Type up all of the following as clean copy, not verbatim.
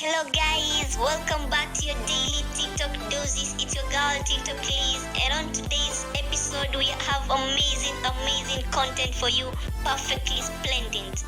Hello guys, welcome back to your daily TikTok doses. It's your girl TikTok Liz, and on today's episode we have amazing content for you, perfectly splendid.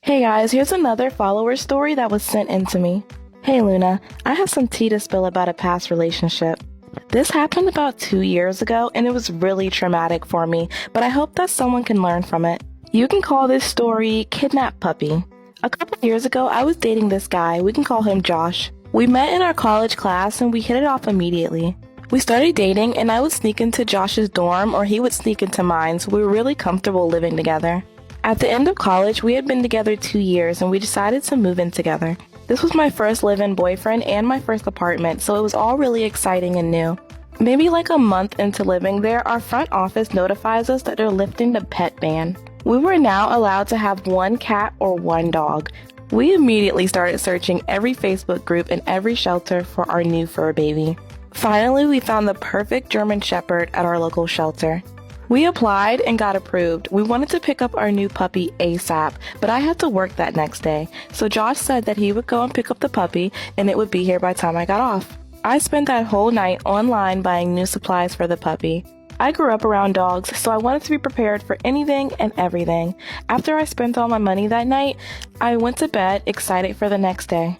Hey guys, here's another follower story that was sent in to me. Hey Luna, I have some tea to spill about a past relationship. This happened about 2 years ago and it was really traumatic for me, but I hope that someone can learn from it. You can call this story Kidnap Puppy. A couple years ago, I was dating this guy. We can call him Josh. We met in our college class and we hit it off immediately. We started dating and I would sneak into Josh's dorm or he would sneak into mine, so we were really comfortable living together. At the end of college, we had been together 2 years and we decided to move in together. This was my first live-in boyfriend and my first apartment, so it was all really exciting and new. Maybe like a month into living there, our front office notifies us that they're lifting the pet ban. We were now allowed to have one cat or one dog. We immediately started searching every Facebook group and every shelter for our new fur baby. Finally, we found the perfect German Shepherd at our local shelter. We applied and got approved. We wanted to pick up our new puppy ASAP, but I had to work that next day. So Josh said that he would go and pick up the puppy and it would be here by the time I got off. I spent that whole night online buying new supplies for the puppy. I grew up around dogs, so I wanted to be prepared for anything and everything. After I spent all my money that night, I went to bed excited for the next day.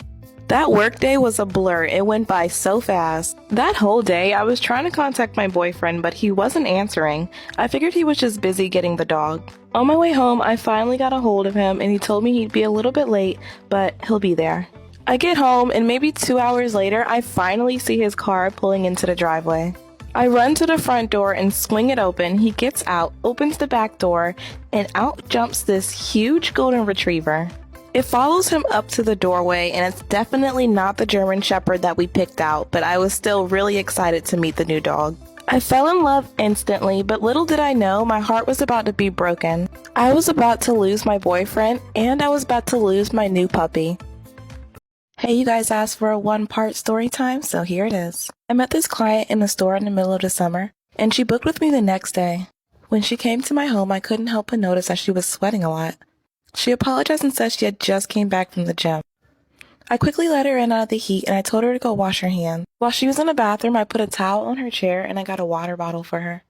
That work day was a blur. It went by so fast. That whole day, I was trying to contact my boyfriend, but he wasn't answering. I figured he was just busy getting the dog. On my way home, I finally got a hold of him, and he told me he'd be a little bit late, but he'll be there. I get home, and maybe 2 hours later, I finally see his car pulling into the driveway. I run to the front door and swing it open. He gets out, opens the back door, and out jumps this huge golden retriever. It follows him up to the doorway, and it's definitely not the German Shepherd that we picked out, but I was still really excited to meet the new dog. I fell in love instantly, but little did I know my heart was about to be broken. I was about to lose my boyfriend, and I was about to lose my new puppy. Hey, you guys asked for a one-part story time, so here it is. I met this client in the store in the middle of the summer, and she booked with me the next day. When she came to my home, I couldn't help but notice that she was sweating a lot. She apologized and said she had just came back from the gym. I quickly let her in out of the heat, and I told her to go wash her hands. While she was in the bathroom, I put a towel on her chair, and I got a water bottle for her.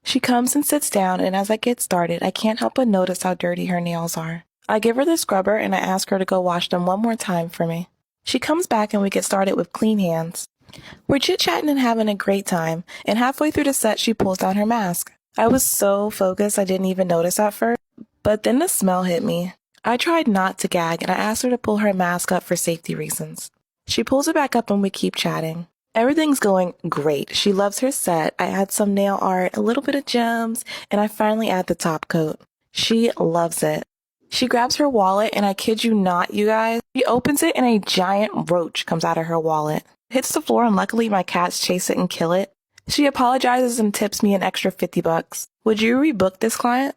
She comes and sits down, and as I get started, I can't help but notice how dirty her nails are. I give her the scrubber, and I ask her to go wash them one more time for me. She comes back and we get started with clean hands. We're chit-chatting and having a great time, and halfway through the set she pulls down her mask. I was so focused I didn't even notice at first, but then the smell hit me. I tried not to gag and I asked her to pull her mask up for safety reasons. She pulls it back up and we keep chatting. Everything's going great. She loves her set. I add some nail art, a little bit of gems, and I finally add the top coat. She loves it. She grabs her wallet, and I kid you not, you guys, she opens it and a giant roach comes out of her wallet. It hits the floor and luckily my cats chase it and kill it. She apologizes and tips me an extra $50. Would you rebook this client?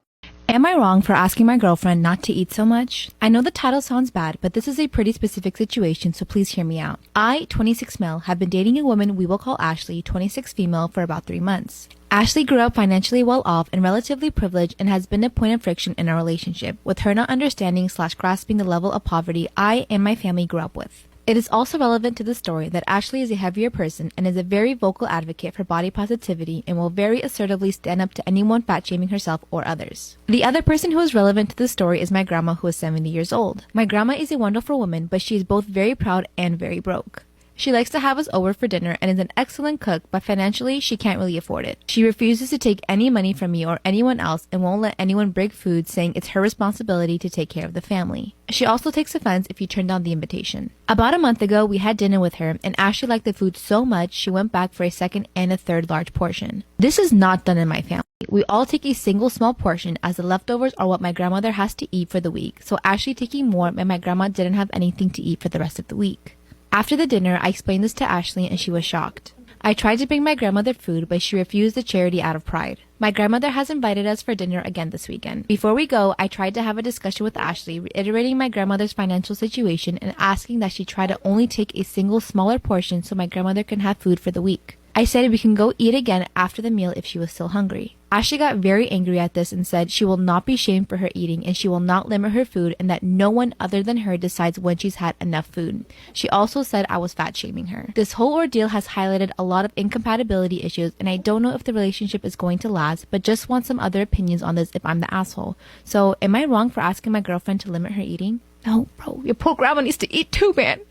Am I wrong for asking my girlfriend not to eat so much? I know the title sounds bad, but this is a pretty specific situation, so please hear me out. I, 26 male, have been dating a woman we will call Ashley, 26 female, for about 3 months. Ashley grew up financially well off and relatively privileged and has been a point of friction in our relationship, with her not understanding/grasping the level of poverty I and my family grew up with. It is also relevant to the story that Ashley is a heavier person and is a very vocal advocate for body positivity and will very assertively stand up to anyone fat-shaming herself or others. The other person who is relevant to the story is my grandma, who is 70 years old. My grandma is a wonderful woman, but she is both very proud and very broke. She likes to have us over for dinner and is an excellent cook, but financially, she can't really afford it. She refuses to take any money from me or anyone else and won't let anyone bring food, saying it's her responsibility to take care of the family. She also takes offense if you turn down the invitation. About a month ago, we had dinner with her, and Ashley liked the food so much, she went back for a second and a third large portion. This is not done in my family. We all take a single small portion, as the leftovers are what my grandmother has to eat for the week, so Ashley taking more meant my grandma didn't have anything to eat for the rest of the week. After the dinner, I explained this to Ashley and she was shocked. I tried to bring my grandmother food, but she refused the charity out of pride. My grandmother has invited us for dinner again this weekend. Before we go, I tried to have a discussion with Ashley, reiterating my grandmother's financial situation and asking that she try to only take a single smaller portion so my grandmother can have food for the week. I said we can go eat again after the meal if she was still hungry. Ashley got very angry at this and said she will not be shamed for her eating and she will not limit her food and that no one other than her decides when she's had enough food. She also said I was fat shaming her. This whole ordeal has highlighted a lot of incompatibility issues and I don't know if the relationship is going to last, but just want some other opinions on this if I'm the asshole. So am I wrong for asking my girlfriend to limit her eating? No, bro, your poor grandma needs to eat too, man.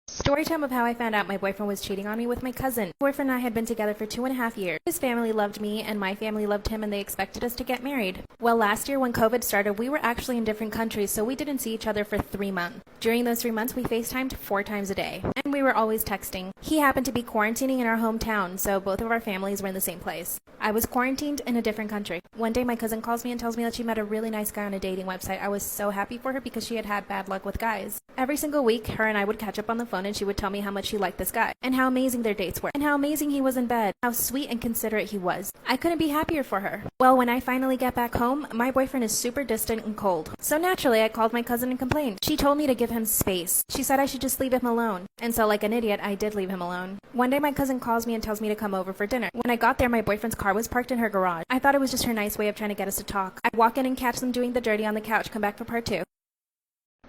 Storytime of how I found out my boyfriend was cheating on me with my cousin. My boyfriend and I had been together for 2.5 years. His family loved me and my family loved him and they expected us to get married. Well, last year when COVID started, we were actually in different countries, so we didn't see each other for 3 months. During those 3 months, we FaceTimed 4 times a day. And we were always texting. He happened to be quarantining in our hometown, so both of our families were in the same place. I was quarantined in a different country. One day my cousin calls me and tells me that she met a really nice guy on a dating website. I was so happy for her because she had had bad luck with guys. Every single week, her and I would catch up on the phone and she would tell me how much she liked this guy, and how amazing their dates were, and how amazing he was in bed, how sweet and considerate he was. I couldn't be happier for her. Well, when I finally get back home, my boyfriend is super distant and cold. So naturally, I called my cousin and complained. She told me to give him space. She said I should just leave him alone. And so like an idiot, I did leave him alone. One day my cousin calls me and tells me to come over for dinner. When I got there, my boyfriend's car was parked in her garage. I thought it was just her nice way of trying to get us to talk. I walk in and catch them doing the dirty on the couch. Come back for part 2.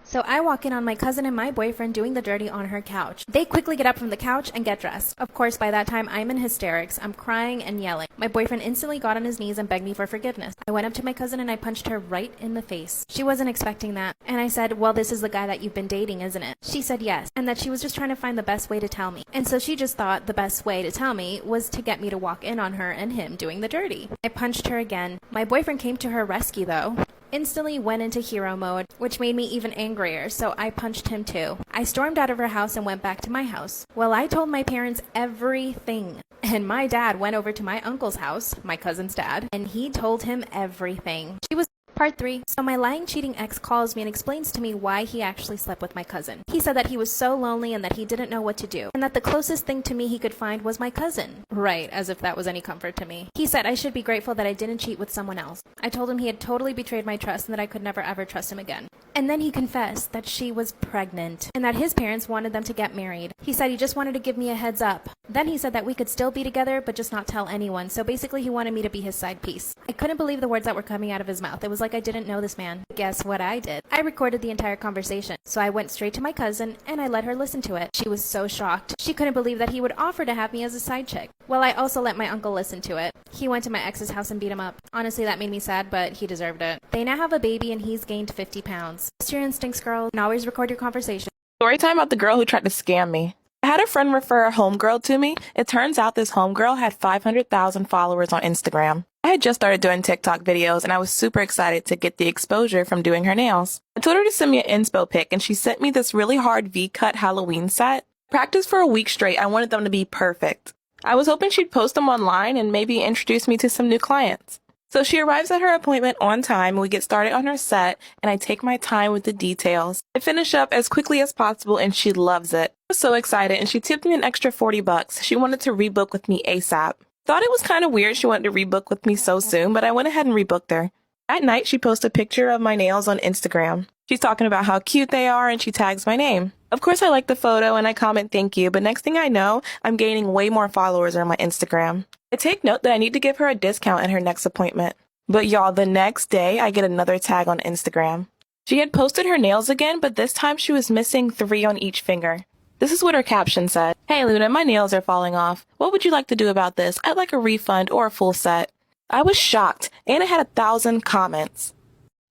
So I walk in on my cousin and my boyfriend doing the dirty on her couch. They quickly get up from the couch and get dressed. Of course, by that time, I'm in hysterics. I'm crying and yelling. My boyfriend instantly got on his knees and begged me for forgiveness. I went up to my cousin and I punched her right in the face. She wasn't expecting that. And I said, well, this is the guy that you've been dating, isn't it? She said yes, and that she was just trying to find the best way to tell me. And so she just thought the best way to tell me was to get me to walk in on her and him doing the dirty. I punched her again. My boyfriend came to her rescue, though. Instantly went into hero mode, which made me even angrier, so I punched him too. I stormed out of her house and went back to my house. Well, I told my parents everything. And my dad went over to my uncle's house, my cousin's dad, and he told him everything. She was Part 3. So my lying, cheating ex calls me and explains to me why he actually slept with my cousin. He said that he was so lonely and that he didn't know what to do, and that the closest thing to me he could find was my cousin. Right, as if that was any comfort to me. He said I should be grateful that I didn't cheat with someone else. I told him he had totally betrayed my trust and that I could never ever trust him again. And then he confessed that she was pregnant, and that his parents wanted them to get married. He said he just wanted to give me a heads up. Then he said that we could still be together, but just not tell anyone, so basically he wanted me to be his side piece. I couldn't believe the words that were coming out of his mouth. It was like I didn't know this man. Guess what I did? I recorded the entire conversation. So I went straight to my cousin, and I let her listen to it. She was so shocked. She couldn't believe that he would offer to have me as a side chick. Well, I also let my uncle listen to it. He went to my ex's house and beat him up. Honestly, that made me sad, but he deserved it. They now have a baby, and he's gained 50 pounds. Trust your instincts, girl, and always record your conversation. Storytime about the girl who tried to scam me. I had a friend refer a homegirl to me. It turns out this homegirl had 500,000 followers on Instagram. I had just started doing TikTok videos and I was super excited to get the exposure from doing her nails. I told her to send me an inspo pic and she sent me this really hard V-cut Halloween set. Practiced for a week straight. I wanted them to be perfect. I was hoping she'd post them online and maybe introduce me to some new clients. So she arrives at her appointment on time and we get started on her set and I take my time with the details. I finish up as quickly as possible and she loves it. I was so excited and she tipped me an extra $40. She wanted to rebook with me ASAP. Thought it was kind of weird she wanted to rebook with me so soon, but I went ahead and rebooked her. At night, she posted a picture of my nails on Instagram. She's talking about how cute they are and she tags my name. Of course, I like the photo and I comment thank you, but next thing I know, I'm gaining way more followers on my Instagram. I take note that I need to give her a discount at her next appointment. But y'all, the next day, I get another tag on Instagram. She had posted her nails again, but this time she was missing 3 on each finger. This is what her caption said. Hey Luna, my nails are falling off. What would you like to do about this? I'd like a refund or a full set. I was shocked, and it had 1,000 comments.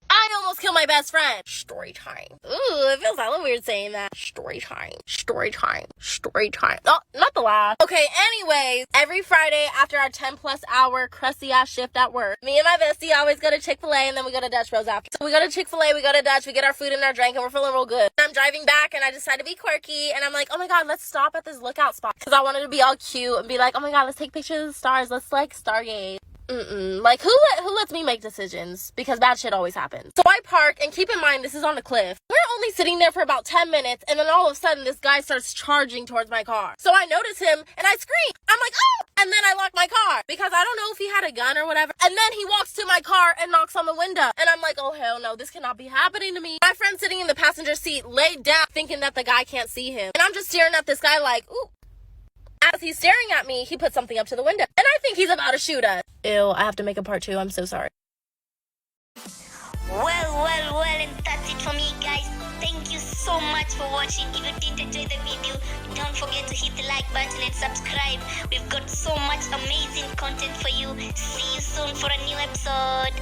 I almost killed my best friend. Story time. Ooh, it feels hella weird saying that. Story time. Story time. Story time. Oh, not the laugh. Okay, anyways, every Friday after our 10+ hour crusty ass shift at work, me and my bestie always go to Chick-fil-A and then we go to Dutch Bros after. So we go to Chick-fil-A, we go to Dutch, we get our food and our drink and we're feeling real good. I'm driving back and I decide to be quirky and I'm like, oh my god, let's stop at this lookout spot. Because I wanted to be all cute and be like, oh my god, let's take pictures of the stars. Let's like stargaze. Like, who lets me make decisions? Because bad shit always happens. So I park, and keep in mind, this is on a cliff. We're only sitting there for about 10 minutes, and then all of a sudden, this guy starts charging towards my car. So I notice him, and I scream. I'm like, oh! And then I lock my car, because I don't know if he had a gun or whatever. And then he walks to my car and knocks on the window. And I'm like, oh, hell no, this cannot be happening to me. My friend sitting in the passenger seat laid down, thinking that the guy can't see him. And I'm just staring at this guy like, ooh. as he's staring at me, he puts something up to the window. And I think he's about to shoot us. Ew, I have to make a part 2. I'm so sorry. Well, and that's it for me, guys. Thank you so much for watching. If you did enjoy the video, don't forget to hit the like button and subscribe. We've got so much amazing content for you. See you soon for a new episode.